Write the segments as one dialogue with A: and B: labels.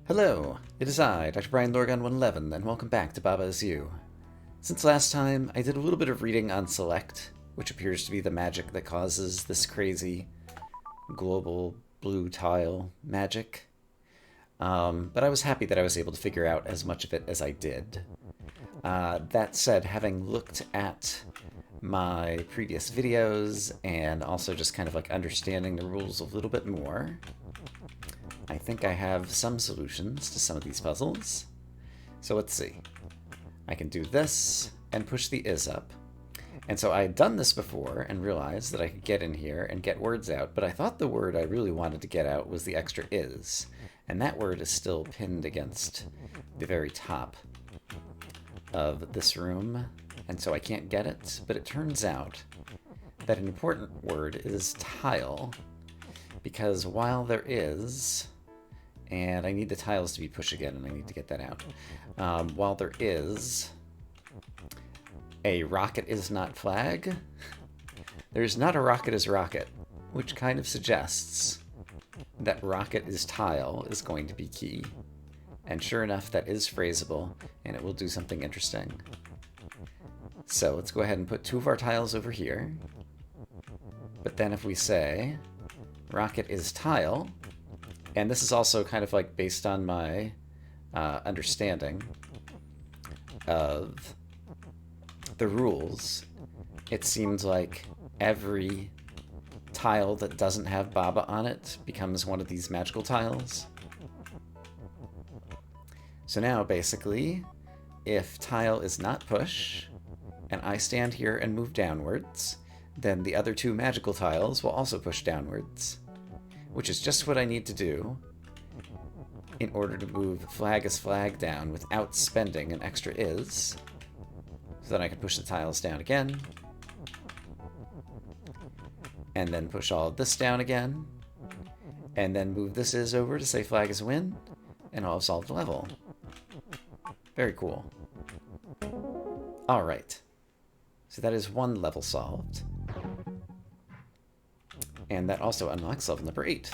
A: Hello, it is I, Dr. Brian Lorgon 111, and welcome back to Baba Is You. Since last time, I did a little bit of reading on Select, which appears to be the magic that causes this crazy global blue tile magic. But I was happy that I was able to figure out as much of it as I did. That said, having looked at my previous videos and also just kind of like understanding the rules a little bit more, I think I have some solutions to some of these puzzles. So let's see. I can do this and push the is up. And so I had done this before and realized that I could get in here and get words out, but I thought the word I really wanted to get out was the extra is. And that word is still pinned against the very top of this room, and so I can't get it. But it turns out that an important word is tile, because while there is... And I need the tiles to be pushed again, and I need to get that out. While there is a rocket is not flag, there's not a rocket is rocket, which kind of suggests that rocket is tile is going to be key. And sure enough, that is phraseable, and it will do something interesting. So let's go ahead and put two of our tiles over here. But then if we say rocket is tile, and this is also kind of like based on my understanding of the rules. It seems like every tile that doesn't have Baba on it becomes one of these magical tiles. So now, basically, if tile is not push, and I stand here and move downwards, then the other two magical tiles will also push downwards. Which is just what I need to do in order to move flag is flag down without spending an extra is. So then I can push the tiles down again. And then push all of this down again. And then move this is over to say flag is win. And I'll have solved the level. Very cool. Alright. So that is one level solved. And that also unlocks level number 8,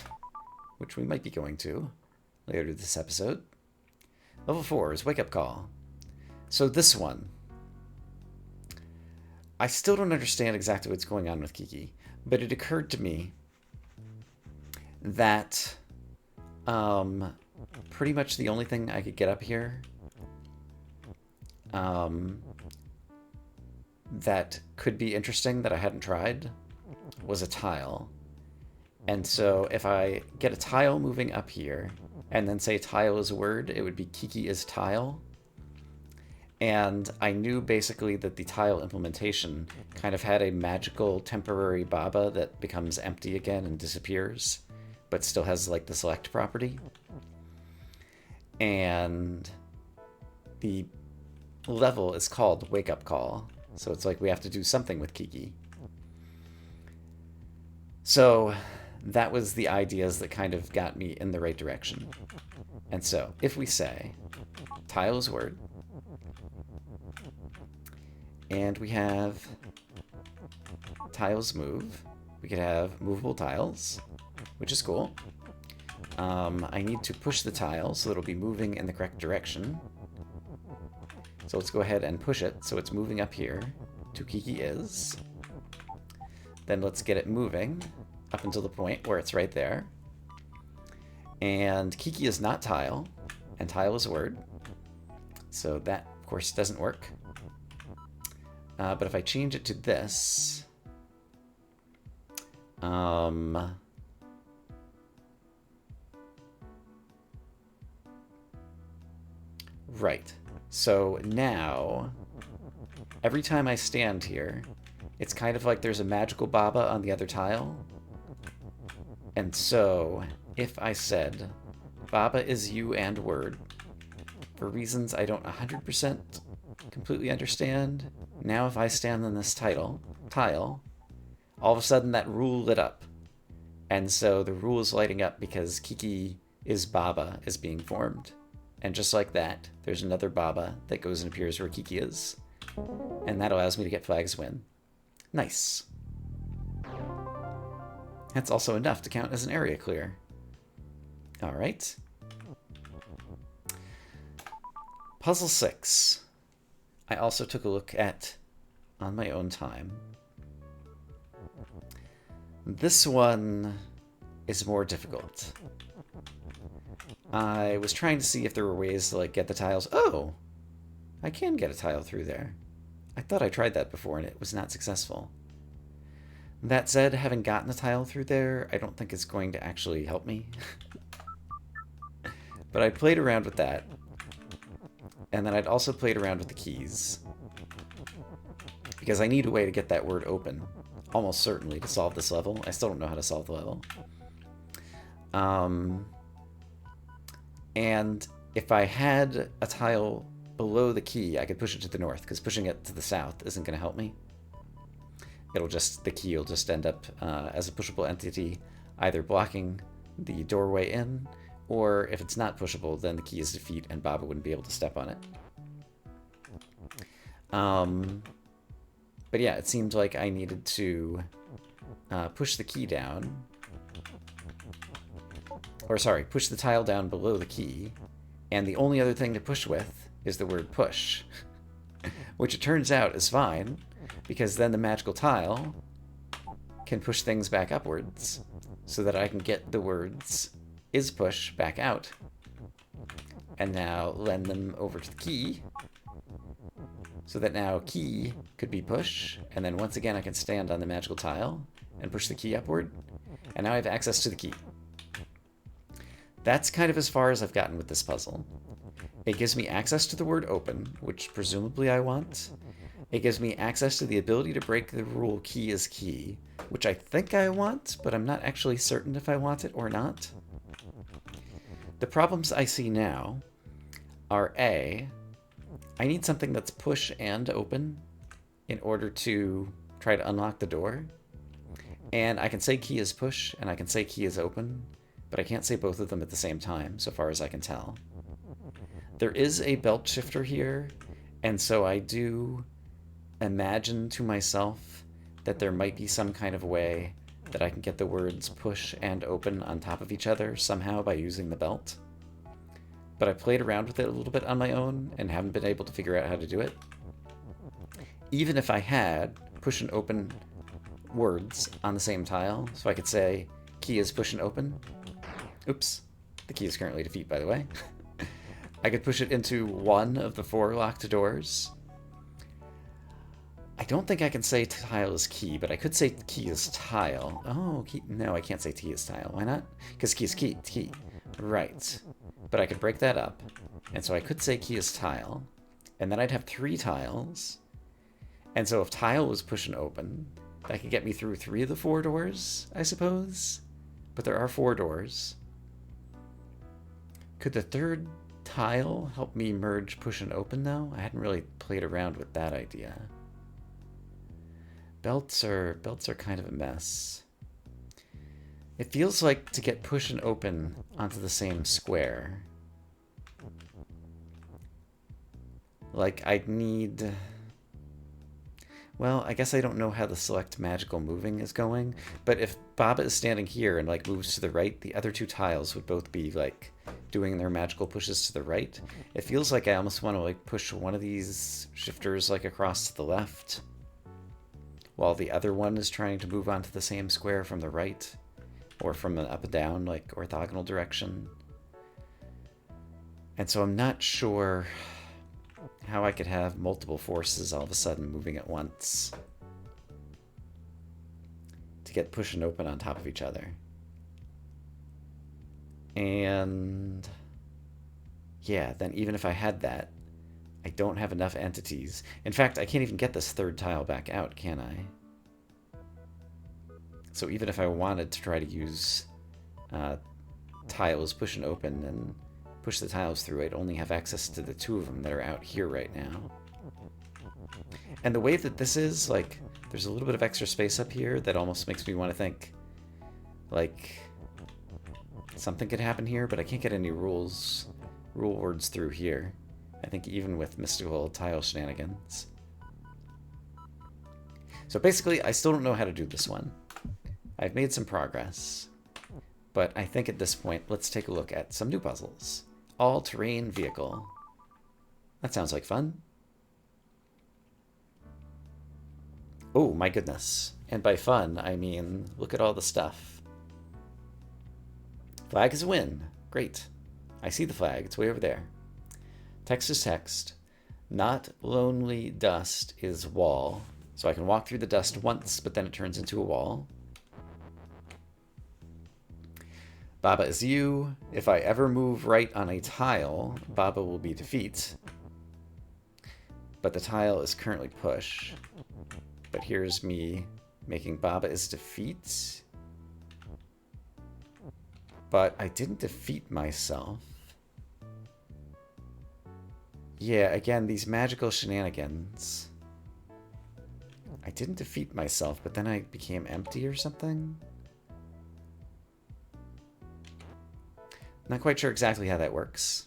A: which we might be going to later this episode. Level 4 is Wake Up Call. So this one, I still don't understand exactly what's going on with Kiki, but it occurred to me that pretty much the only thing I could get up here that could be interesting that I hadn't tried was a tile. And so if I get a tile moving up here, and then say tile is a word, it would be Kiki is tile. And I knew basically that the tile implementation kind of had a magical temporary Baba that becomes empty again and disappears, but still has like the select property. And the level is called Wake Up Call. So it's like we have to do something with Kiki. So that was the ideas that kind of got me in the right direction. And so, if we say tile is word, and we have tiles move, we could have movable tiles, which is cool. I need to push the tile so it'll be moving in the correct direction. So let's go ahead and push it so it's moving up here to Kiki is. Then let's get it moving up until the point where it's right there. And Kiki is not tile, and tile is a word. So that, of course, doesn't work. But if I change it to this... Right. So now, every time I stand here, it's kind of like there's a magical Baba on the other tile. And so, if I said, Baba is you and word, for reasons I don't 100% completely understand, now if I stand on this tile, all of a sudden that rule lit up. And so the rule is lighting up because Kiki is Baba is being formed. And just like that, there's another Baba that goes and appears where Kiki is. And that allows me to get flags win. Nice. That's also enough to count as an area clear. Alright. Puzzle 6. I also took a look at on my own time. This one is more difficult. I was trying to see if there were ways to, like, get the tiles. Oh! I can get a tile through there. I thought I tried that before and it was not successful. That said, having gotten a tile through there, I don't think it's going to actually help me. But I played around with that. And then I'd also played around with the keys. Because I need a way to get that word open. Almost certainly to solve this level. I still don't know how to solve the level. And if I had a tile below the key, I could push it to the north, because pushing it to the south isn't going to help me. The key will just end up as a pushable entity, either blocking the doorway in, or if it's not pushable, then the key is defeat and Baba wouldn't be able to step on it. But yeah, it seemed like I needed to push the key down. Or sorry, push the tile down below the key. And the only other thing to push with is the word push. Which it turns out is fine, because then the magical tile can push things back upwards, so that I can get the words is push back out. And now lend them over to the key, so that now key could be push, and then once again I can stand on the magical tile and push the key upward, and now I have access to the key. That's kind of as far as I've gotten with this puzzle. It gives me access to the word open, which presumably I want. It gives me access to the ability to break the rule key is key, which I think I want, but I'm not actually certain if I want it or not. The problems I see now are A, I need something that's push and open in order to try to unlock the door. And I can say key is push and I can say key is open, but I can't say both of them at the same time, so far as I can tell. There is a belt shifter here, and so I do imagine to myself that there might be some kind of way that I can get the words push and open on top of each other somehow by using the belt. But I played around with it a little bit on my own and haven't been able to figure out how to do it. Even if I had push and open words on the same tile, so I could say key is push and open. Oops, the key is currently defeat, by the way. I could push it into one of the 4 locked doors. I don't think I can say tile is key, but I could say key is tile. Oh, key. No, I can't say T is tile. Why not? Because key is key. Right. But I could break that up. And so I could say key is tile. And then I'd have 3 tiles. And so if tile was push and open, that could get me through 3 of the 4 doors, I suppose. But there are 4 doors. Could the 3rd tile help me merge push and open, though? I hadn't really played around with that idea. Belts are kind of a mess. It feels like to get push and open onto the same square, like I'd need... Well, I guess I don't know how the select magical moving is going, but if Baba is standing here and like moves to the right, the other 2 tiles would both be like doing their magical pushes to the right. It feels like I almost want to like push one of these shifters like across to the left, while the other one is trying to move onto the same square from the right, or from an up and down, like, orthogonal direction. And so I'm not sure how I could have multiple forces all of a sudden moving at once to get push and open on top of each other. And yeah, then even if I had that, I don't have enough entities. In fact, I can't even get this 3rd tile back out, can I? So even if I wanted to try to use tiles push and open and push the tiles through, I'd only have access to the 2 of them that are out here right now. And the way that this is, like, there's a little bit of extra space up here that almost makes me want to think, like, something could happen here, but I can't get any rule words through here. I think even with mystical tile shenanigans. So basically, I still don't know how to do this one. I've made some progress, but I think at this point, let's take a look at some new puzzles. All-terrain vehicle. That sounds like fun. Oh, my goodness. And by fun, I mean, look at all the stuff. Flag is a win. Great. I see the flag. It's way over there. Text is text. Not lonely dust is wall. So I can walk through the dust once, but then it turns into a wall. Baba is you. If I ever move right on a tile, Baba will be defeat. But the tile is currently push. But here's me making Baba is defeat. But I didn't defeat myself. Yeah, again, these magical shenanigans. I didn't defeat myself, but then I became empty or something? Not quite sure exactly how that works.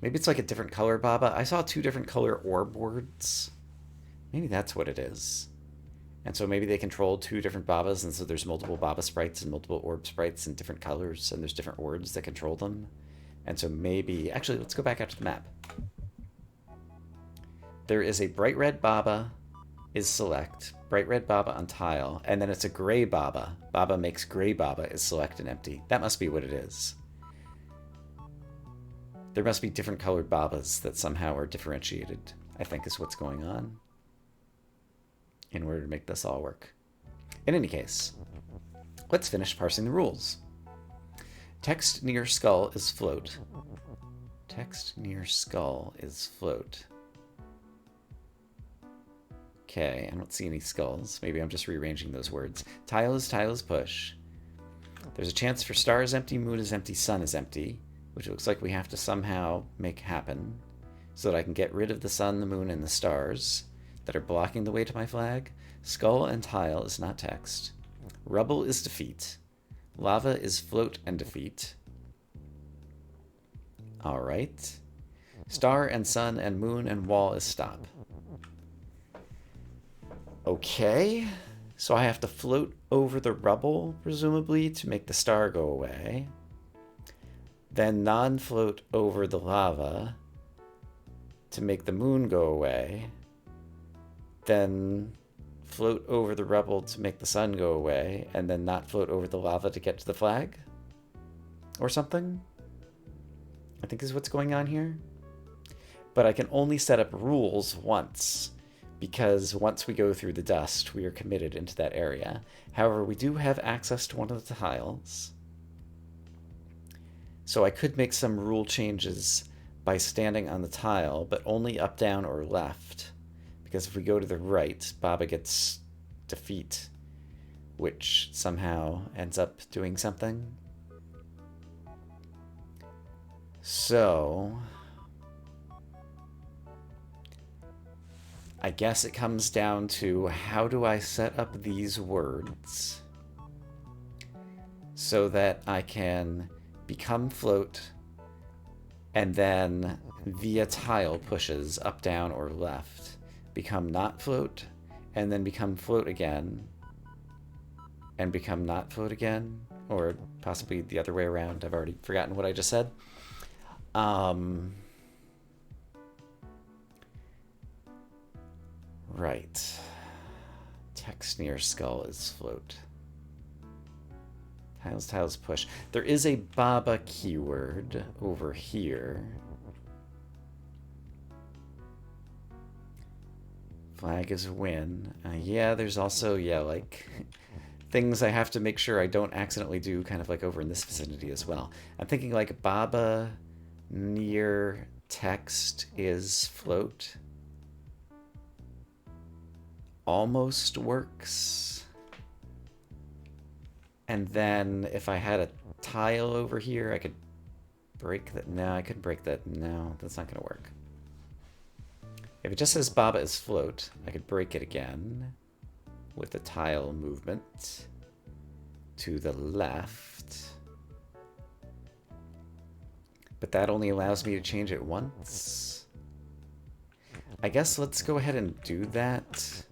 A: Maybe it's like a different color Baba. I saw 2 different color orb words. Maybe that's what it is. And so maybe they control 2 different Babas, and so there's multiple Baba sprites and multiple orb sprites in different colors, and there's different words that control them. And so maybe... Actually, let's go back out to the map. There is a bright red Baba is select, bright red Baba on tile, and then it's a gray Baba. Baba makes gray Baba is select and empty. That must be what it is. There must be different colored Babas that somehow are differentiated, I think is what's going on, in order to make this all work. In any case, let's finish parsing the rules. Text near skull is float. Text near skull is float. Okay, I don't see any skulls. Maybe I'm just rearranging those words. Tile is push. There's a chance for star is empty, moon is empty, sun is empty, which looks like we have to somehow make happen so that I can get rid of the sun, the moon, and the stars that are blocking the way to my flag. Skull and tile is not text. Rubble is defeat. Lava is float and defeat. All right. Star and sun and moon and wall is stop. Okay. So I have to float over the rubble, presumably, to make the star go away. Then non-float over the lava to make the moon go away. Then float over the rubble to make the sun go away, and then not float over the lava to get to the flag? Or something? I think is what's going on here. But I can only set up rules once, because once we go through the dust, we are committed into that area. However, we do have access to one of the tiles. So I could make some rule changes by standing on the tile, but only up, down, or left. Because if we go to the right, Baba gets defeat, which somehow ends up doing something. So I guess it comes down to how do I set up these words so that I can become float and then via tile pushes up, down, or left become not float and then become float again and become not float again, or possibly the other way around. I've already forgotten what I just said. Right. Text near skull is float. Tiles push. There is a Baba keyword over here. Flag is win. Yeah, there's also, like things I have to make sure I don't accidentally do kind of like over in this vicinity as well. I'm thinking like Baba near text is float. Almost works. And then if I had a tile over here, I could break that. No, I couldn't break that. No, that's not going to work. If it just says Baba is float, I could break it again with the tile movement to the left. But that only allows me to change it once. I guess let's go ahead and do that,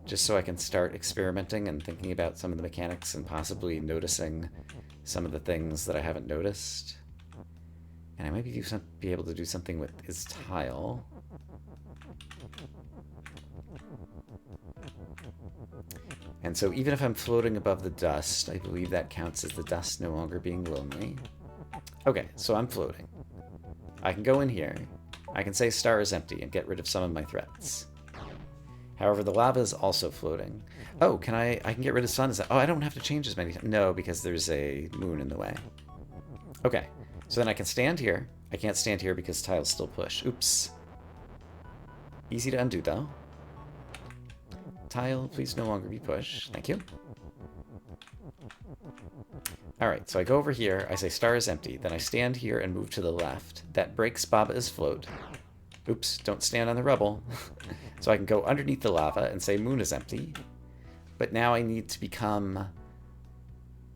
A: just so I can start experimenting and thinking about some of the mechanics and possibly noticing some of the things that I haven't noticed. And I might be able to do something with his tile. And so even if I'm floating above the dust, I believe that counts as the dust no longer being lonely. Okay, so I'm floating. I can go in here. I can say star is empty and get rid of some of my threats. However, the lava is also floating. Oh, I can get rid of sun. Oh, I don't have to change as many times. No, because there's a moon in the way. Okay, so then I can stand here. I can't stand here because tiles still push. Oops. Easy to undo, though. Tile, please no longer be pushed. Thank you. Alright, so I go over here, I say star is empty, then I stand here and move to the left. That breaks Baba's float. Oops, don't stand on the rubble. So I can go underneath the lava and say moon is empty. But now I need to become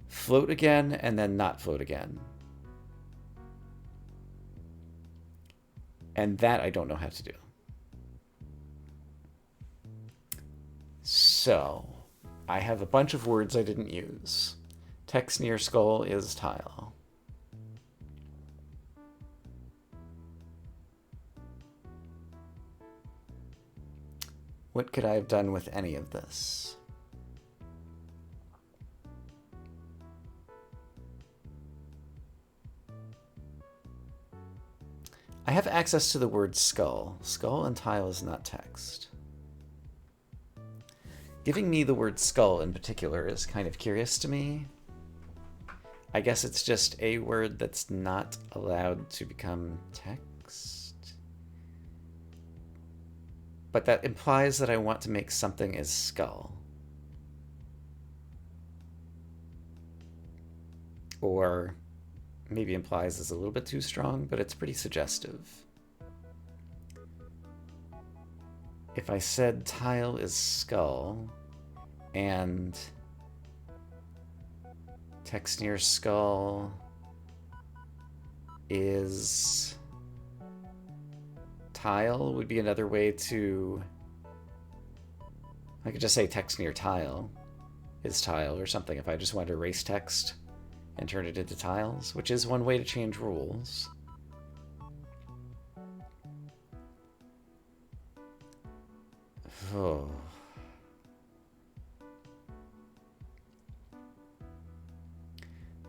A: float again and then not float again. And that I don't know how to do. So, I have a bunch of words I didn't use. Text near skull is tile. What could I have done with any of this? I have access to the word skull. Skull and tile is not text. Giving me the word skull in particular is kind of curious to me. I guess it's just a word that's not allowed to become text. But that implies that I want to make something as skull. Or maybe implies is a little bit too strong, but it's pretty suggestive. If I said tile is skull and text near skull is tile would be another way to... I could just say text near tile is tile or something if I just wanted to erase text and turn it into tiles, which is one way to change rules. Oh.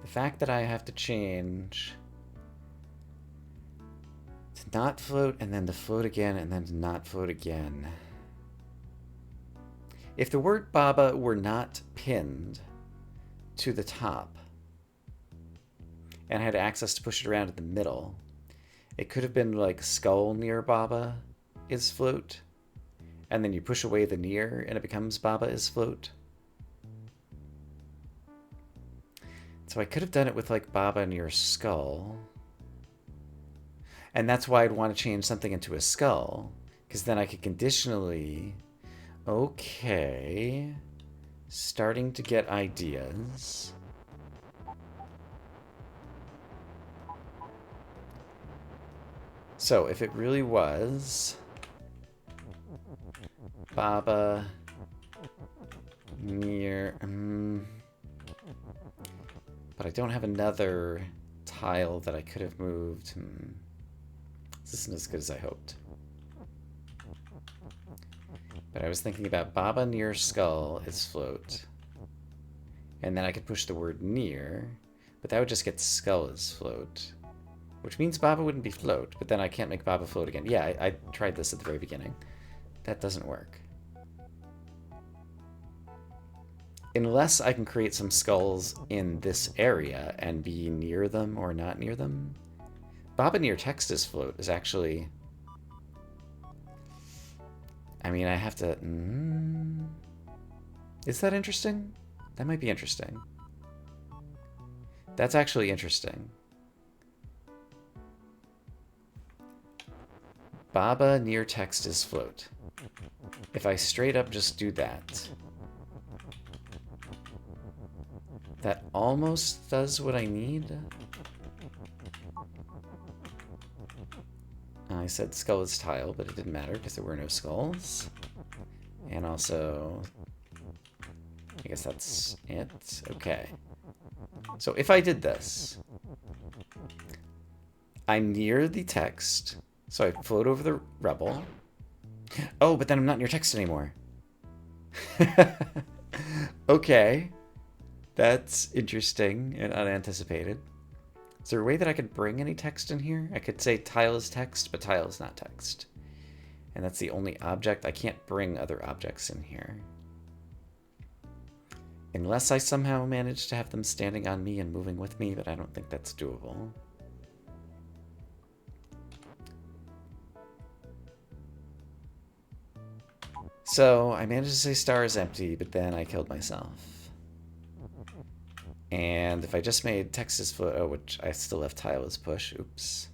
A: The fact that I have to change to not float and then to float again and then to not float again. If the word Baba were not pinned to the top and I had access to push it around in the middle, it could have been like skull near Baba is float. And then you push away the near and it becomes Baba is float. So I could have done it with like Baba near skull. And that's why I'd want to change something into a skull. Because then I could conditionally... Okay. Starting to get ideas. So if it really was... Baba near... But I don't have another tile that I could have moved. This isn't as good as I hoped. But I was thinking about Baba near skull is float. And then I could push the word near, but that would just get skull is float. Which means Baba wouldn't be float, but then I can't make Baba float again. Yeah, I tried this at the very beginning. That doesn't work. Unless I can create some skulls in this area and be near them or not near them. Baba near text is float is actually... I mean, I have to... Is that interesting? That might be interesting. That's actually interesting. Baba near text is float. If I straight up just do that, that almost does what I need. I said skull is tile, but it didn't matter because there were no skulls. And also, I guess that's it. Okay. So if I did this, I'm near the text, so I float over the rubble. Oh, but then I'm not near text anymore. Okay. That's interesting and unanticipated. Is there a way that I could bring any text in here? I could say tile is text, but tile is not text. And that's the only object. I can't bring other objects in here. Unless I somehow manage to have them standing on me and moving with me, but I don't think that's doable. So I managed to say star is empty, but then I killed myself. And if I just made text as float, oh, which I still have tile as push, oops.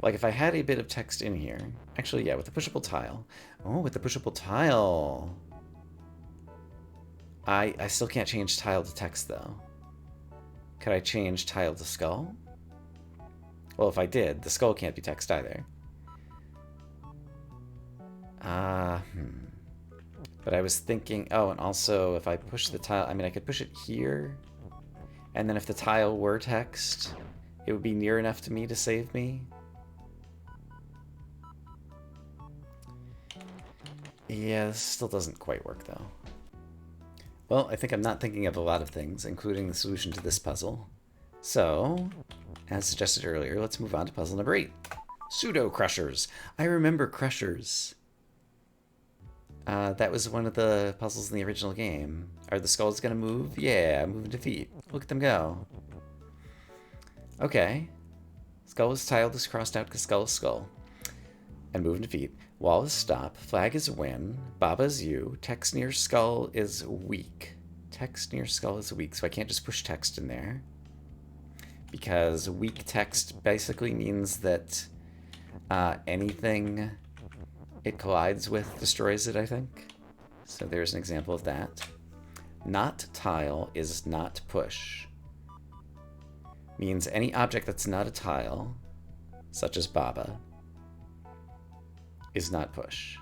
A: Like if I had a bit of text in here, actually, yeah, with the pushable tile. Oh, with the pushable tile. I still can't change tile to text though. Could I change tile to skull? Well, if I did, the skull can't be text either. But I was thinking, oh, and also if I push the tile, I mean, I could push it here. And then if the tile were text, it would be near enough to me to save me. Yeah, this still doesn't quite work though. Well, I think I'm not thinking of a lot of things, including the solution to this puzzle. So, as suggested earlier, let's move on to puzzle number 8. Pseudo crushers. I remember crushers. That was one of the puzzles in the original game. Are the skulls gonna move? Yeah, move and defeat. Look at them go. Okay. Skull is tiled is crossed out because skull is skull. And move and defeat. Wall is stop. Flag is win. Baba is you. Text near skull is weak. Text near skull is weak, so I can't just push text in there. Because weak text basically means that anything it collides with destroys it, I think. So there's an example of that. Not tile is not push. Means any object that's not a tile, such as Baba, is not push.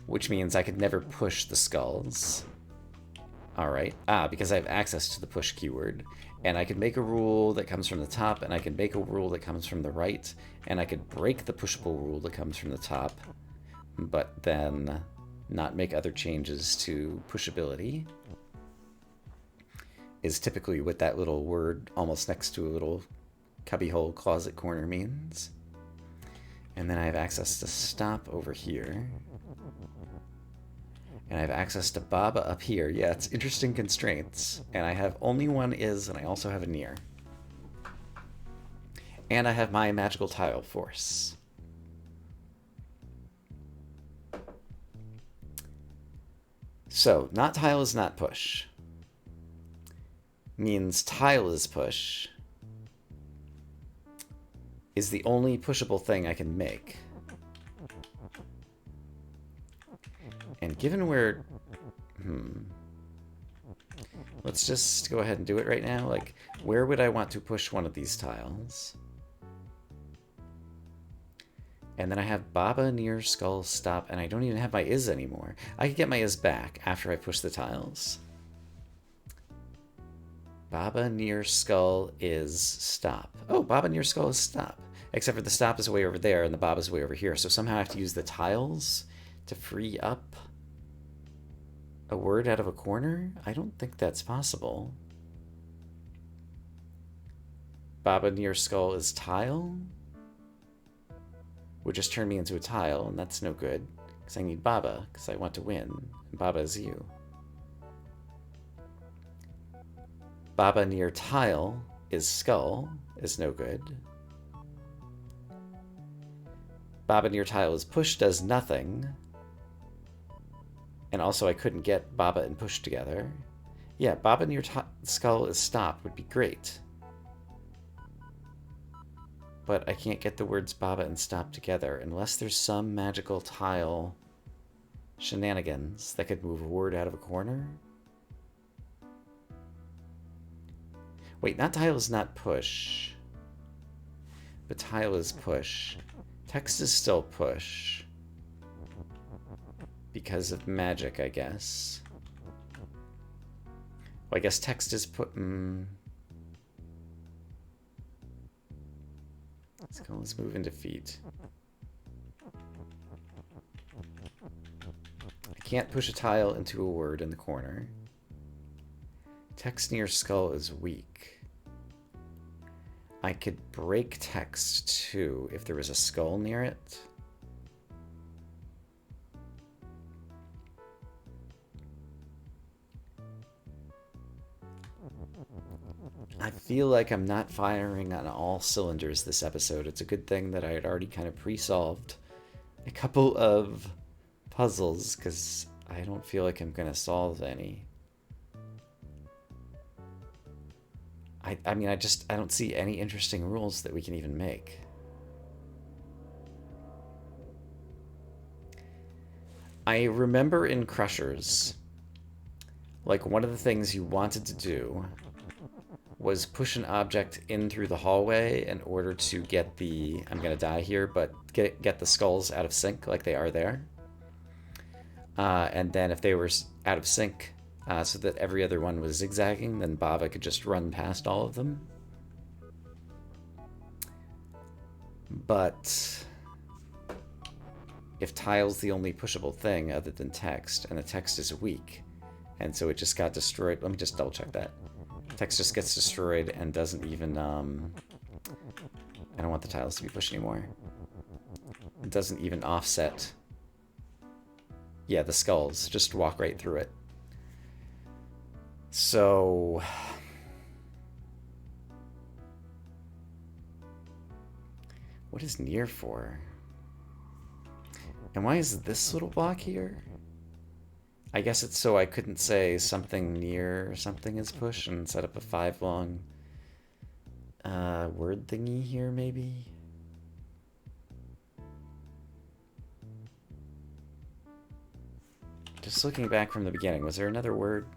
A: Which means I could never push the skulls. Alright. Because I have access to the push keyword. And I could make a rule that comes from the top, and I could make a rule that comes from the right, and I could break the pushable rule that comes from the top, but then not make other changes to pushability. Is typically what that little word almost next to a little cubbyhole closet corner means. And then I have access to stop over here. And I have access to Baba up here. Yeah, it's interesting constraints. And I have only one is, and I also have a near. And I have my magical tile force. So, not tile is not push. Means tile is push. Is the only pushable thing I can make. And given where... Let's just go ahead and do it right now. Like, where would I want to push one of these tiles? And then I have Baba near skull stop, and I don't even have my is anymore. I could get my is back after I push the tiles. Baba near skull is stop. Oh, Baba near skull is stop. Except for the stop is way over there, and the Baba is way over here. So somehow I have to use the tiles to free up a word out of a corner? I don't think that's possible. Baba near skull is tile? Would just turn me into a tile, and that's no good. Because I need Baba, because I want to win. And Baba is you. Baba near tile is skull, is no good. Baba near tile is push, does nothing. And also I couldn't get Baba and push together. Yeah, Baba near skull is stop would be great. But I can't get the words Baba and stop together unless there's some magical tile shenanigans that could move a word out of a corner. Wait, not tile is not push. But tile is push. Text is still push. Because of magic, I guess. Well, I guess text is put... Let's move into feet. I can't push a tile into a word in the corner. Text near skull is weak. I could break text too if there was a skull near it. I feel like I'm not firing on all cylinders this episode. It's a good thing that I had already kind of pre-solved a couple of puzzles, because I don't feel like I'm going to solve any. I mean, I don't see any interesting rules that we can even make. I remember in Crushers, like, one of the things you wanted to do was push an object in through the hallway in order to get the, I'm gonna die here, but get the skulls out of sync like they are there. And then if they were out of sync, so that every other one was zigzagging, then Baba could just run past all of them. But if tile's the only pushable thing other than text, and the text is weak, and so it just got destroyed. Let me just double check that. Text just gets destroyed and doesn't even, I don't want the tiles to be pushed anymore. It doesn't even offset. Yeah, the skulls just walk right through it. So what is near for? And why is this little block here? I guess it's so I couldn't say something near something is push and set up a 5 long word thingy here, maybe? Just looking back from the beginning, was there another word?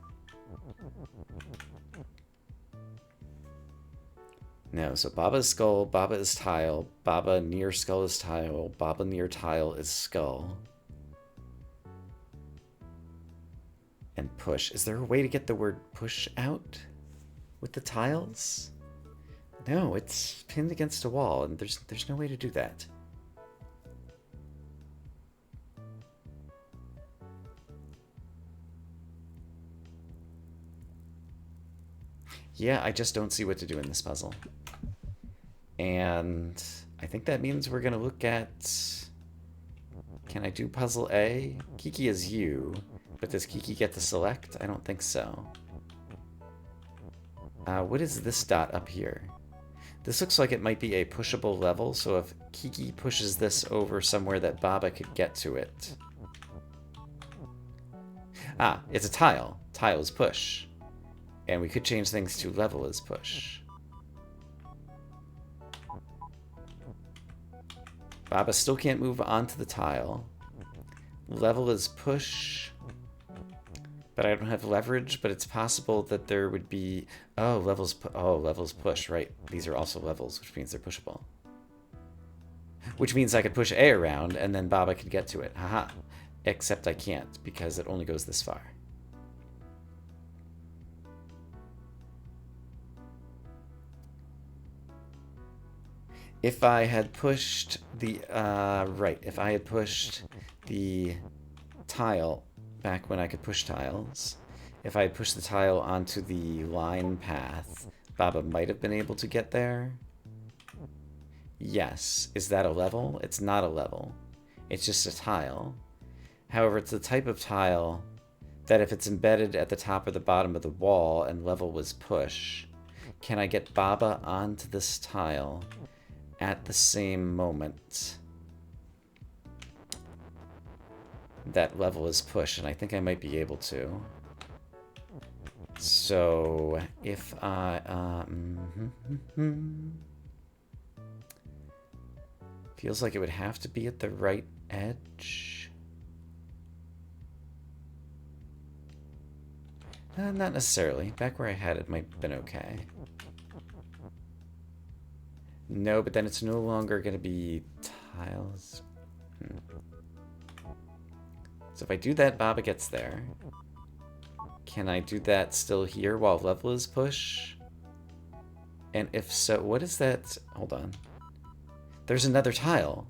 A: No, so Baba is skull, Baba is tile, Baba near skull is tile, Baba near tile is skull. And push. Is there a way to get the word push out with the tiles? No, it's pinned against a wall, and there's no way to do that. Yeah, I just don't see what to do in this puzzle. And I think that means we're going to look at... Can I do puzzle A? Kiki is you, but does Kiki get to select? I don't think so. What is this dot up here? This looks like it might be a pushable level, so if Kiki pushes this over somewhere that Baba could get to it... Ah, it's a tile. Tile is push. And we could change things to level is push. Baba still can't move onto the tile. Level is push. But I don't have leverage, but it's possible that there would be... Oh, levels push, right. These are also levels, which means they're pushable. Which means I could push A around, and then Baba could get to it. Haha. Except I can't, because it only goes this far. If I had pushed the, if I had pushed the tile back when I could push tiles, if I had pushed the tile onto the line path, Baba might have been able to get there. Yes. Is that a level? It's not a level. It's just a tile. However, it's the type of tile that if it's embedded at the top or the bottom of the wall and level was push, can I get Baba onto this tile at the same moment that level is push? And I think I might be able to. So if I feels like it would have to be at the right edge. Not necessarily. Back where I had it might have been okay. No, but then it's no longer going to be tiles. So if I do that, Baba gets there. Can I do that still here while level is push? And if so, what is that? Hold on. There's another tile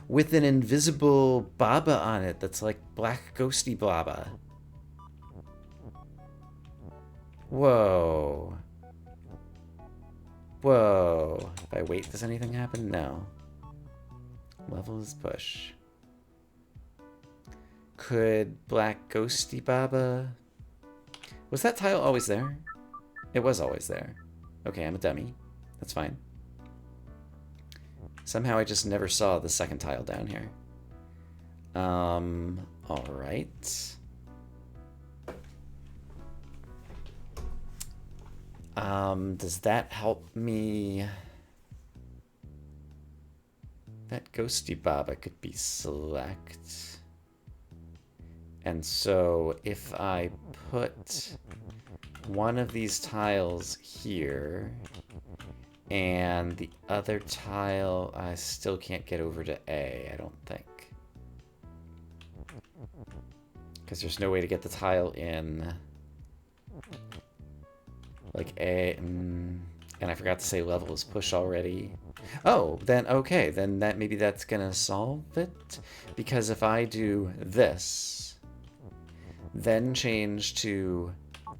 A: with an invisible Baba on it that's like black ghosty Baba. Whoa. Whoa. If I wait, does anything happen? No. Level is push. Could black ghosty Baba... Was that tile always there? It was always there. Okay, I'm a dummy. That's fine. Somehow I just never saw the second tile down here. Alright. Does that help me? That ghosty Baba could be select. And so if I put one of these tiles here and the other tile, I still can't get over to A, I don't think. Because there's no way to get the tile in like A, and I forgot to say level is push already. Oh, then okay, then maybe that's gonna solve it. Because if I do this, then change to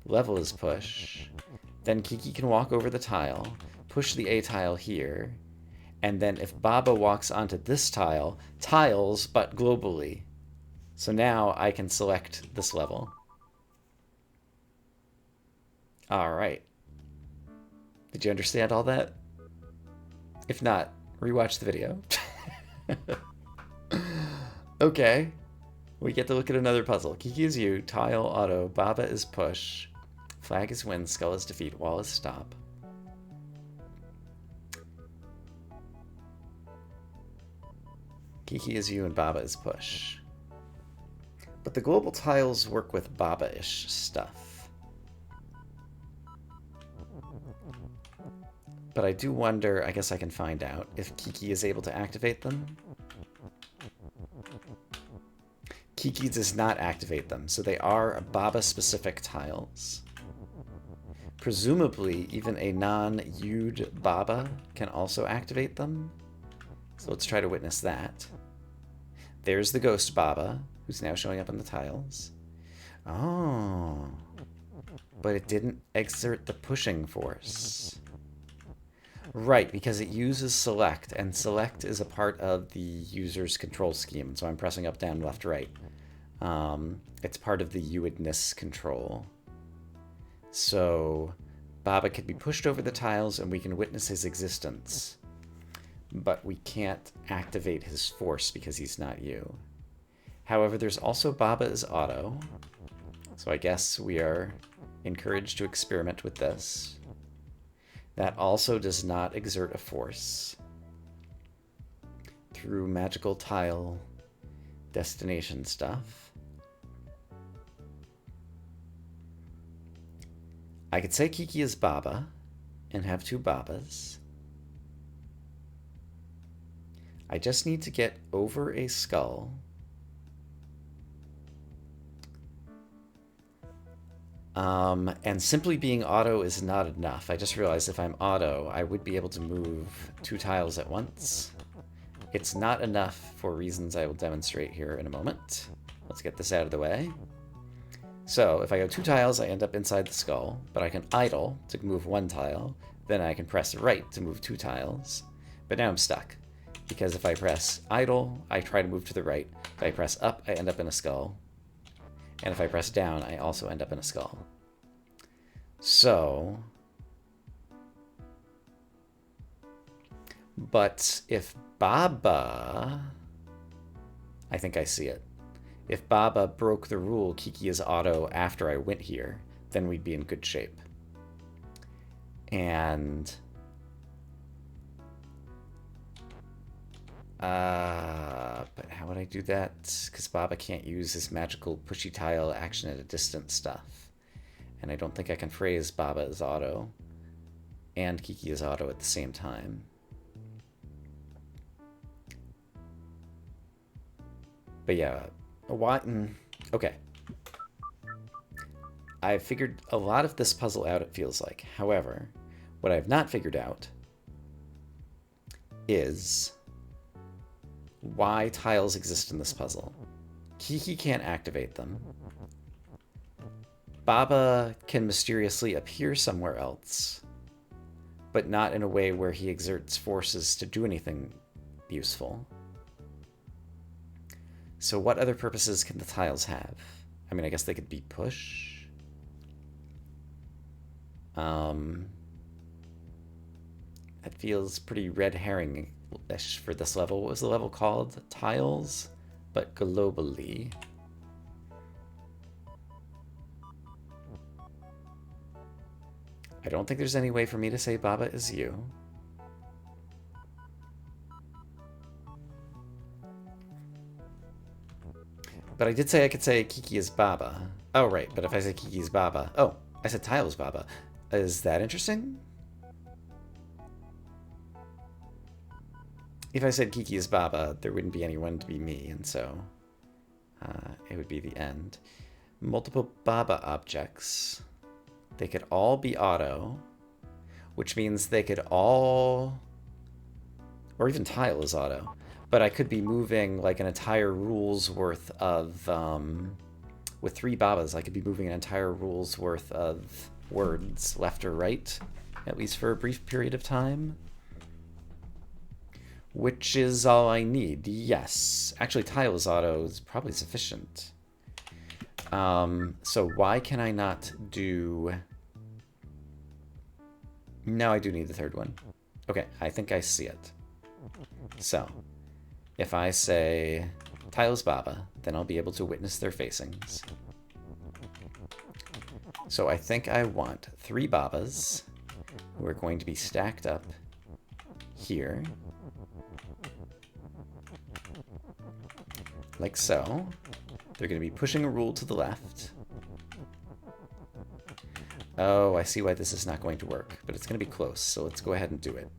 A: level is push, then Kiki can walk over the tile, push the A tile here, and then if Baba walks onto this tile, tiles, but globally. So now I can select this level. Alright. Did you understand all that? If not, rewatch the video. Okay. We get to look at another puzzle. Kiki is you, tile auto, Baba is push, flag is win, skull is defeat, wall is stop. Kiki is you and Baba is push. But the global tiles work with Baba-ish stuff. But I do wonder, I guess I can find out, if Kiki is able to activate them. Kiki does not activate them, so they are Baba-specific tiles. Presumably, even a non-Yud Baba can also activate them. So let's try to witness that. There's the Ghost Baba, who's now showing up on the tiles. Oh. But it didn't exert the pushing force. Right, because it uses select, and select is a part of the user's control scheme. So I'm pressing up, down, left, right. It's part of the Yuidness control. So Baba can be pushed over the tiles and we can witness his existence. But we can't activate his force because he's not you. However, there's also Baba is auto. So I guess we are encouraged to experiment with this. That also does not exert a force through magical tile destination stuff. I could say Kiki is Baba and have two Babas. I just need to get over a skull. And simply being auto is not enough. I just realized if I'm auto, I would be able to move two tiles at once. It's not enough for reasons I will demonstrate here in a moment. Let's get this out of the way. So if I go two tiles, I end up inside the skull, but I can idle to move one tile. Then I can press right to move two tiles. But now I'm stuck, because if I press idle, I try to move to the right. If I press up, I end up in a skull. And if I press down, I also end up in a skull. So, but if Baba, I think I see it. If Baba broke the rule, Kiki is auto after I went here, then we'd be in good shape. And but how would I do that? Because Baba can't use his magical pushy tile action at a distance stuff. And I don't think I can phrase Baba is auto and Kiki is auto at the same time. But yeah, okay. I've figured a lot of this puzzle out, it feels like. However, what I've not figured out is why tiles exist in this puzzle. Kiki can't activate them. Baba can mysteriously appear somewhere else, but not in a way where he exerts forces to do anything useful. So what other purposes can the tiles have? I mean, I guess they could be push. That feels pretty red herring-ish for this level. What was the level called? Tiles, but globally. I don't think there's any way for me to say Baba is you. But I did say I could say Kiki is Baba. Oh, right, but if I say Kiki is Baba... Oh, I said Tile is Baba. Is that interesting? If I said Kiki is Baba, there wouldn't be anyone to be me, and so it would be the end. Multiple Baba objects. They could all be auto, which means they could all... Or even Tile is auto. But I could be moving like an entire rule's worth of... with 3 Babas, I could be moving an entire rule's worth of words left or right, at least for a brief period of time. Which is all I need, yes. Actually, Tile is auto is probably sufficient. So why can I not do... No, I do need the third one. Okay, I think I see it. So, if I say Tile is Baba, then I'll be able to witness their facings. So I think I want 3 Babas who are going to be stacked up here. Like so. They're going to be pushing a rule to the left. Oh, I see why this is not going to work, but it's going to be close, so let's go ahead and do it.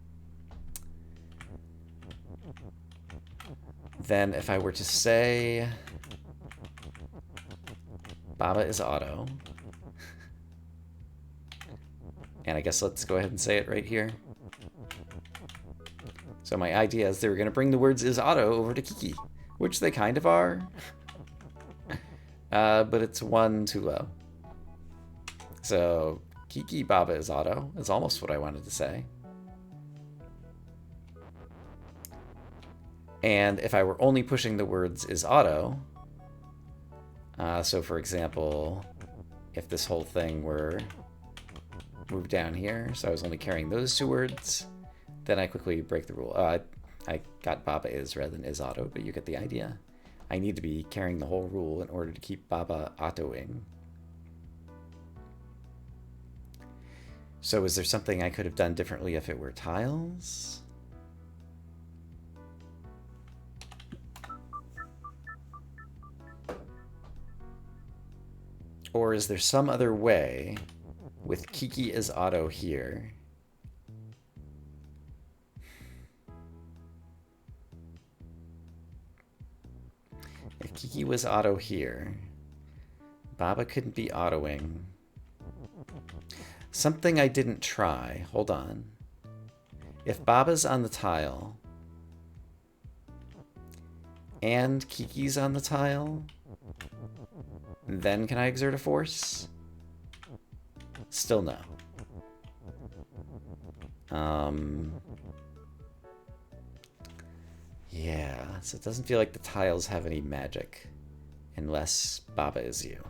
A: Then if I were to say Baba is auto, and I guess let's go ahead and say it right here. So my idea is they were going to bring the words is auto over to Kiki, which they kind of are. But it's 1 too low. So Kiki Baba is auto is almost what I wanted to say. And if I were only pushing the words is auto, so for example, if this whole thing were moved down here, so I was only carrying those 2 words, then I quickly break the rule. I got Baba is rather than is auto, but you get the idea. I need to be carrying the whole rule in order to keep Baba autoing. So is there something I could have done differently if it were tiles? Or is there some other way with Kiki as auto here? If Kiki was auto here, Baba couldn't be autoing. Something I didn't try. Hold on. If Baba's on the tile and Kiki's on the tile, then can I exert a force? Still no. Yeah, so it doesn't feel like the tiles have any magic unless Baba is you.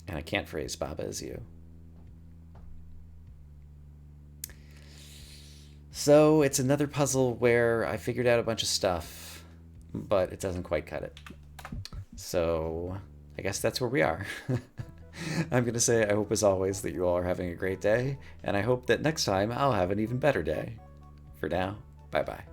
A: And I can't phrase Baba is you. So it's another puzzle where I figured out a bunch of stuff, but it doesn't quite cut it. So I guess that's where we are. I'm going to say I hope as always that you all are having a great day, and I hope that next time I'll have an even better day. For now, bye-bye.